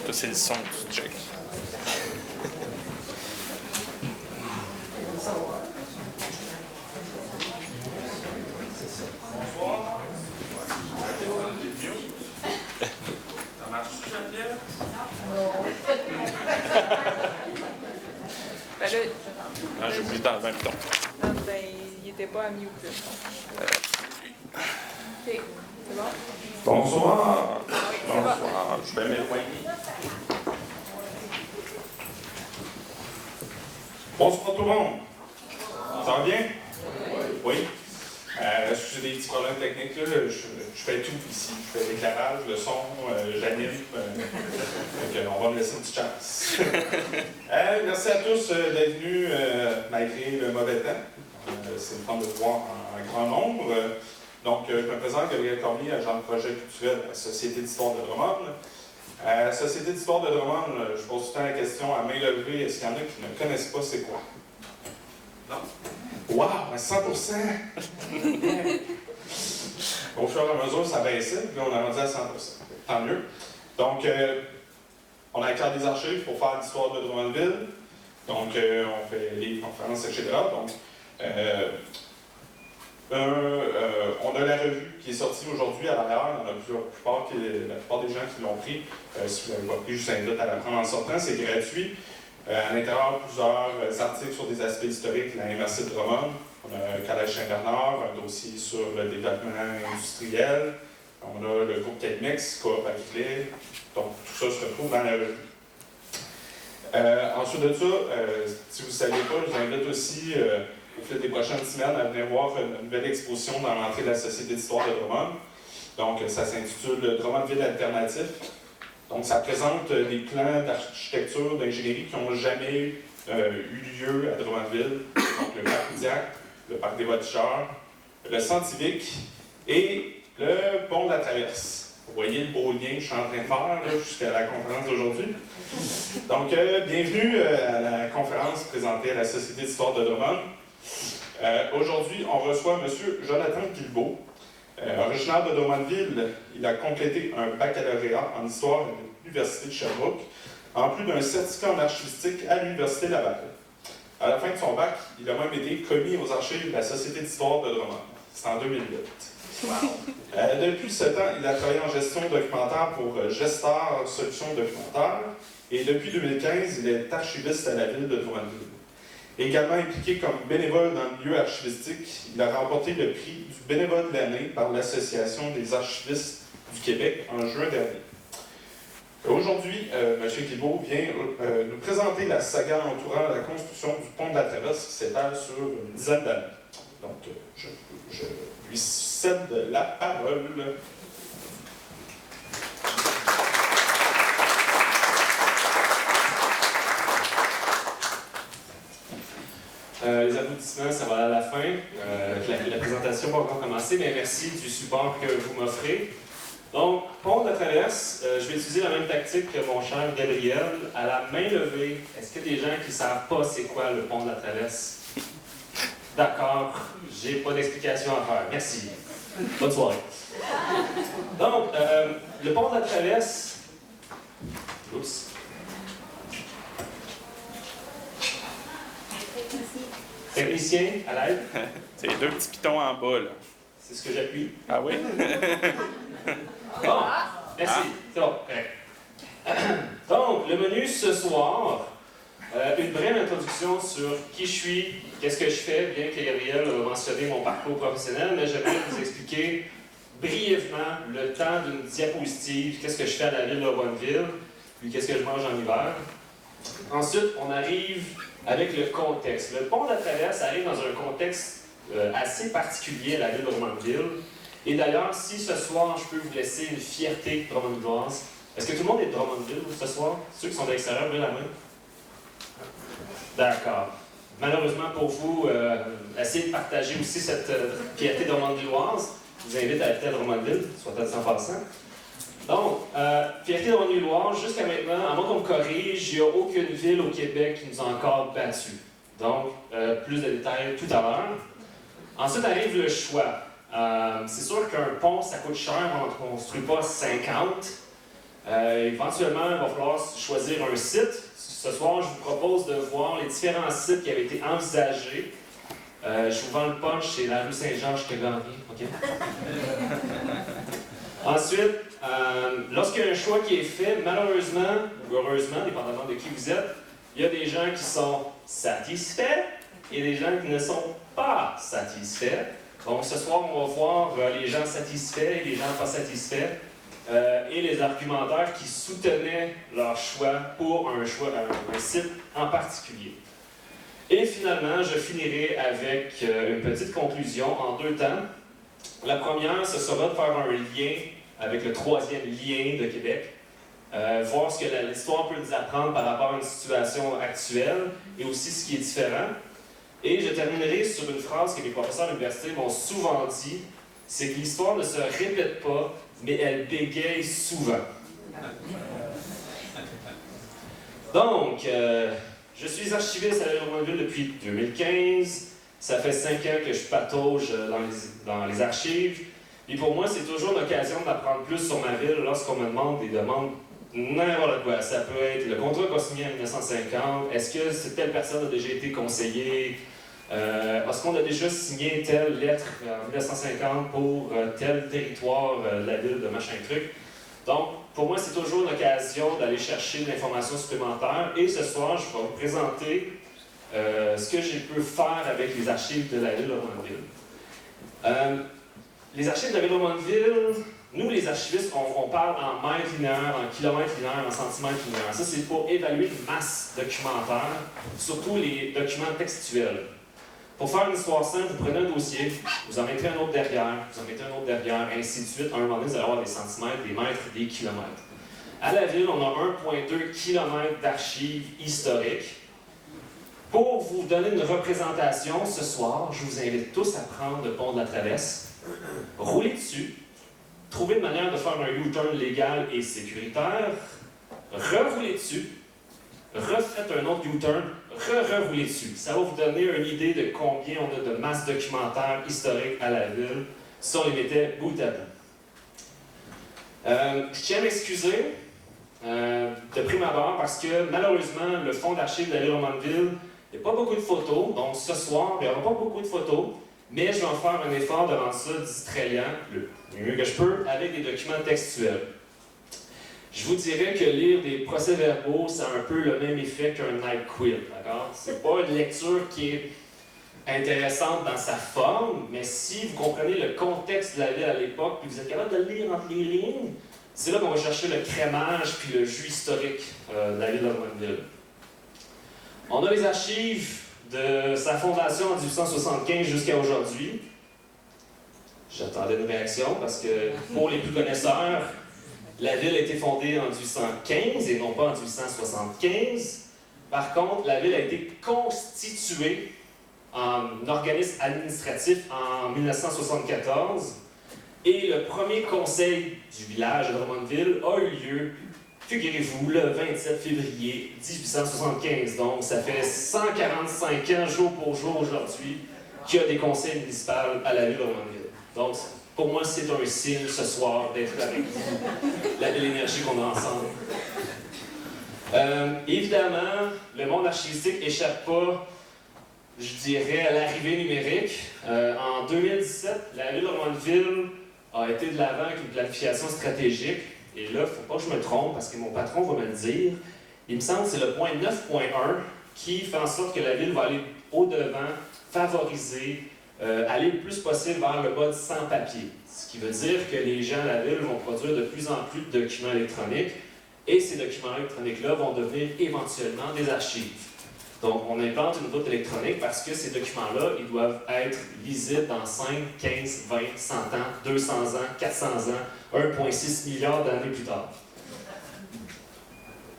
Ça, c'est le son que tu check. Ça marche-tu, Geneviève? Ben là, Ah, j'ai oublié d'enlever un piton. non, ben, il était pas à mute, là. OK, c'est bon? Bonsoir. Oui, c'est bon. Bonsoir. Je vais m'éloigner. Bonsoir tout le monde. Ça va bien? Oui. J'ai des petits problèmes techniques, là. Je fais tout ici. Je fais l'éclairage, le son, j'anime. Donc, on va me laisser une petite chance. Merci à tous d'être venus malgré le mauvais temps. C'est une forme de voir en grand nombre. Donc, je me présente, Gabriel Cormier, agent de projet culturel à la Société d'histoire de Drummond. La Société d'histoire de Drummond, je pose tout le temps la question à main levée, est-ce qu'il y en a qui ne connaissent pas c'est quoi? Non? Wow, 100%! Au fur et à mesure, ça baissait, puis on a rendu à 100%. Tant mieux. Donc, on a un cadre des archives pour faire l'histoire de Drummondville. Donc, on fait les conférences, etc. Donc, on a la revue qui est sortie aujourd'hui à l'arrière. La plupart des gens qui l'ont pris, si vous ne l'avez pas pris, je vous invite à la prendre en sortant. C'est gratuit. À l'intérieur, plusieurs articles sur des aspects historiques de la MRC de Drummond. On a un collège Saint-Bernard, un dossier sur le développement industriel. On a le groupe Calmex, Coop Agricole. Donc, tout ça se retrouve dans la revue. Ensuite de ça, si vous ne saviez pas, je vous invite aussi, au fil des prochaines semaines, à venir voir une nouvelle exposition dans l'entrée de la Société d'histoire de Drummond. Donc, ça s'intitule Drummondville alternatif. Donc, ça présente des plans d'architecture, d'ingénierie qui n'ont jamais eu lieu à Drummondville. Donc, le parc Diac, le parc des Voltigeurs, le centre civique et le pont de la Traverse. Vous voyez le beau lien que je suis en train de faire jusqu'à la conférence d'aujourd'hui. Donc, bienvenue à la conférence présentée à la Société d'histoire de Drummond. Aujourd'hui, on reçoit M. Jonathan Guilbeault. Originaire de Drummondville, il a complété un baccalauréat en histoire à l'Université de Sherbrooke, en plus d'un certificat en archivistique à l'Université Laval. À la fin de son bac, il a même été commis aux archives de la Société d'histoire de Drummond. C'est en 2008. Wow. Depuis ce temps, il a travaillé en gestion documentaire pour Gestar Solutions Documentaires et depuis 2015, il est archiviste à la ville de Drummondville. Également impliqué comme bénévole dans le milieu archivistique, il a remporté le prix du bénévole de l'année par l'Association des archivistes du Québec en juin dernier. Aujourd'hui, M. Guilbeault vient nous présenter la saga entourant la construction du pont de la Traverse qui s'étale sur une dizaine d'années. Donc, je lui cède la parole. Les applaudissements, ça va à la fin. La présentation va encore commencer, mais merci du support que vous m'offrez. Donc, pont de la Traverse, je vais utiliser la même tactique que mon cher Gabriel. À la main levée, est-ce qu'il y a des gens qui ne savent pas c'est quoi le pont de la Traverse? D'accord, j'ai pas d'explication à faire. Merci. Bonne soirée. Donc, le pont de la Traverse... Oups. Technicien, à l'aide. C'est les deux petits pitons en bas, là. C'est ce que j'appuie. Ah oui? Bon, merci. C'est bon, correct. Donc, le menu ce soir, une brève introduction sur qui je suis, qu'est-ce que je fais, bien que Gabriel a mentionné mon parcours professionnel, mais j'aimerais vous expliquer brièvement le temps d'une diapositive, qu'est-ce que je fais à la ville de Drummondville, puis qu'est-ce que je mange en hiver. Ensuite, on arrive avec le contexte. Le pont de la Traverse arrive dans un contexte assez particulier à la ville de Drummondville. Et d'ailleurs, si ce soir, je peux vous laisser une fierté drummondvilloise. Est-ce que tout le monde est de Drummondville ce soir? Ceux qui sont de l'extérieur, levez la main. D'accord. Malheureusement pour vous, essayez de partager aussi cette fierté drummondvilloise. Je vous invite à habiter à Drummondville, soit dit en passant. Donc, fierté drummondvilloise, jusqu'à maintenant, à moins qu'on me corrige, il n'y a aucune ville au Québec qui nous a encore battus. Donc, plus de détails tout à l'heure. Ensuite arrive le choix. C'est sûr qu'un pont, ça coûte cher, on n'en construit pas 50. Éventuellement, il va falloir choisir un site. Ce soir, je vous propose de voir les différents sites qui avaient été envisagés. Je vous vends le punch, c'est la rue Saint-Georges qui a gagné. OK? Ensuite, lorsqu'il y a un choix qui est fait, malheureusement ou heureusement, dépendamment de qui vous êtes, il y a des gens qui sont satisfaits et des gens qui ne sont pas satisfaits. Donc ce soir, on va voir les gens satisfaits et les gens pas satisfaits et les argumentaires qui soutenaient leur choix pour un site en particulier. Et finalement, je finirai avec une petite conclusion en 2 temps. La première, ce sera de faire un lien avec le 3e lien de Québec, voir ce que l'histoire peut nous apprendre par rapport à une situation actuelle et aussi ce qui est différent. Et je terminerai sur une phrase que mes professeurs à l'université m'ont souvent dit, c'est que l'histoire ne se répète pas, mais elle bégaye souvent. Donc, je suis archiviste à la ville de Drummondville depuis 2015. Ça fait 5 ans que je patauge dans les archives. Et pour moi, c'est toujours l'occasion d'apprendre plus sur ma ville lorsqu'on me demande des demandes n'importe quoi. Ça peut être le contrat qu'on a signé en 1950. Est-ce que telle personne a déjà été conseillée? Est-ce qu'on a déjà signé telle lettre en 1950 pour tel territoire de la ville de machin truc? Donc, pour moi, c'est toujours l'occasion d'aller chercher de l'information supplémentaire. Et ce soir, je vais vous présenter ce que j'ai pu faire avec les archives de la ville de Drummondville. Les archives de la ville de Drummondville, nous les archivistes, on parle en mètres linéaires, en kilomètres linéaires, en centimètres linéaires. Ça, c'est pour évaluer une masse documentaire, surtout les documents textuels. Pour faire une histoire simple, vous prenez un dossier, vous en mettez un autre derrière, vous en mettez un autre derrière, ainsi de suite. À un moment donné, vous allez avoir des centimètres, des mètres, des kilomètres. À la ville, on a 1,2 km d'archives historiques. Pour vous donner une représentation, ce soir, je vous invite tous à prendre le pont de la Traverse, rouler dessus, trouver une manière de faire un U-turn légal et sécuritaire, rerouler dessus, refaites un autre U-turn, rerouler dessus. Ça va vous donner une idée de combien on a de masse documentaire historique à la ville si on les mettait bout à bout. Je tiens à m'excuser de prime abord parce que malheureusement, le fonds d'archives de la ville de Drummondville, il n'y a pas beaucoup de photos, donc ce soir, il n'y aura pas beaucoup de photos, mais je vais en faire un effort de rendre ça distrayant, le mieux que je peux, avec des documents textuels. Je vous dirais que lire des procès-verbaux, c'est un peu le même effet qu'un night quill, d'accord? C'est pas une lecture qui est intéressante dans sa forme, mais si vous comprenez le contexte de la ville à l'époque, puis vous êtes capable de le lire entre les lignes, c'est là qu'on va chercher le crémage puis le jus historique de la ville de Drummondville. On a les archives de sa fondation en 1875 jusqu'à aujourd'hui. J'attendais une réaction parce que, pour les plus connaisseurs, la ville a été fondée en 1815 et non pas en 1875. Par contre, la ville a été constituée en organisme administratif en 1974 et le premier conseil du village de Drummondville a eu lieu, figurez-vous, le 27 février 1875. Donc, ça fait 145 ans, jour pour jour, aujourd'hui, qu'il y a des conseils municipaux à la ville de Drummondville. Donc, pour moi, c'est un signe ce soir d'être avec vous, la belle énergie qu'on a ensemble. Évidemment, le monde archivistique n'échappe pas, je dirais, à l'arrivée numérique. En 2017, la ville de Drummondville a été de l'avant avec une planification stratégique. Et là, il ne faut pas que je me trompe, parce que mon patron va me le dire. Il me semble que c'est le point 9.1 qui fait en sorte que la ville va aller au-devant, favoriser, aller le plus possible vers le mode sans papier. Ce qui veut dire que les gens à la ville vont produire de plus en plus de documents électroniques et ces documents électroniques-là vont devenir éventuellement des archives. Donc, on implante une route électronique parce que ces documents-là, ils doivent être lisibles dans 5, 15, 20, 100 ans, 200 ans, 400 ans, 1,6 milliard d'années plus tard.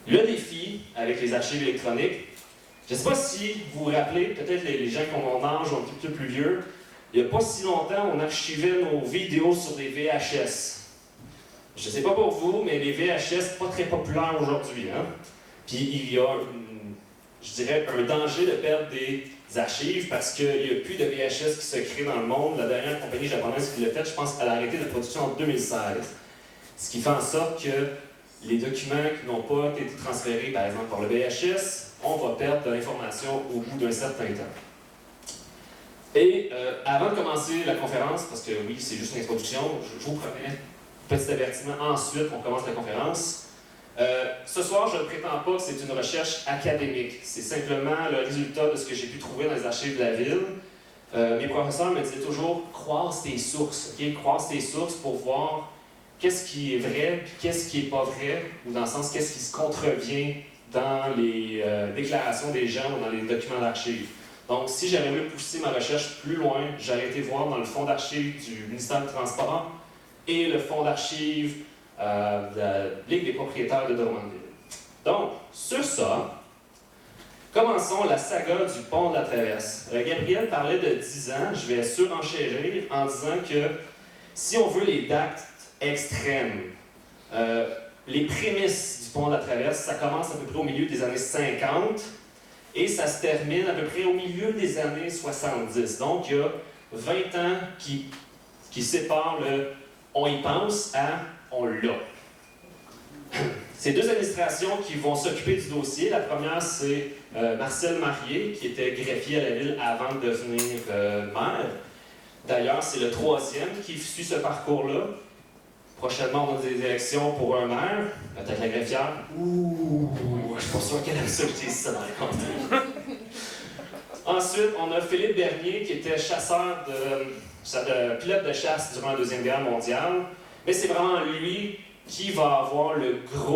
Le défi avec les archives électroniques, je ne sais pas si vous vous rappelez, peut-être les gens qui ont mon âge ou un petit peu plus vieux, il n'y a pas si longtemps, on archivait nos vidéos sur des VHS. Je ne sais pas pour vous, mais les VHS, pas très populaires aujourd'hui. Hein? Puis il y a, je dirais, un danger de perdre des archives parce qu'il n'y a plus de VHS qui se créent dans le monde. La dernière compagnie japonaise qui l'a fait, je pense qu'elle a arrêté la production en 2016. Ce qui fait en sorte que les documents qui n'ont pas été transférés, par exemple, par le VHS, on va perdre de l'information au bout d'un certain temps. Et avant de commencer la conférence, parce que oui, c'est juste une introduction, je vous promets, petit avertissement, ensuite on commence la conférence. Ce soir, je ne prétends pas que c'est une recherche académique. C'est simplement le résultat de ce que j'ai pu trouver dans les archives de la ville. Mes professeurs me disaient toujours « croise tes sources okay? ». Croise tes sources pour voir qu'est-ce qui est vrai, puis qu'est-ce qui n'est pas vrai, ou dans le sens qu'est-ce qui se contrevient dans les déclarations des gens ou dans les documents d'archives. Donc, si j'avais voulu pousser ma recherche plus loin, j'aurais été voir dans le fonds d'archives du ministère du Transport et le fonds d'archives de la Ligue des propriétaires de Drummondville. Donc, sur ça, commençons la saga du pont de la Traverse. Gabriel parlait de 10 ans, je vais surenchérir en disant que si on veut les dates extrêmes, les prémices du pont de la Traverse, ça commence à peu près au milieu des années 50 et ça se termine à peu près au milieu des années 70. Donc, il y a 20 ans qui séparent le « on y pense » à « on l'a ». C'est deux administrations qui vont s'occuper du dossier. La première, c'est Marcel Marié, qui était greffier à la ville avant de devenir maire. D'ailleurs, c'est le troisième qui suit ce parcours-là. Prochainement, on a des élections pour un maire, peut-être la greffière. Ouh, je suis pas sûr qu'elle aime ça que je dise ça dans les commentaires. Ensuite, on a Philippe Bernier, qui était chasseur pilote de chasse durant la Deuxième Guerre mondiale. Mais c'est vraiment lui qui va avoir le gros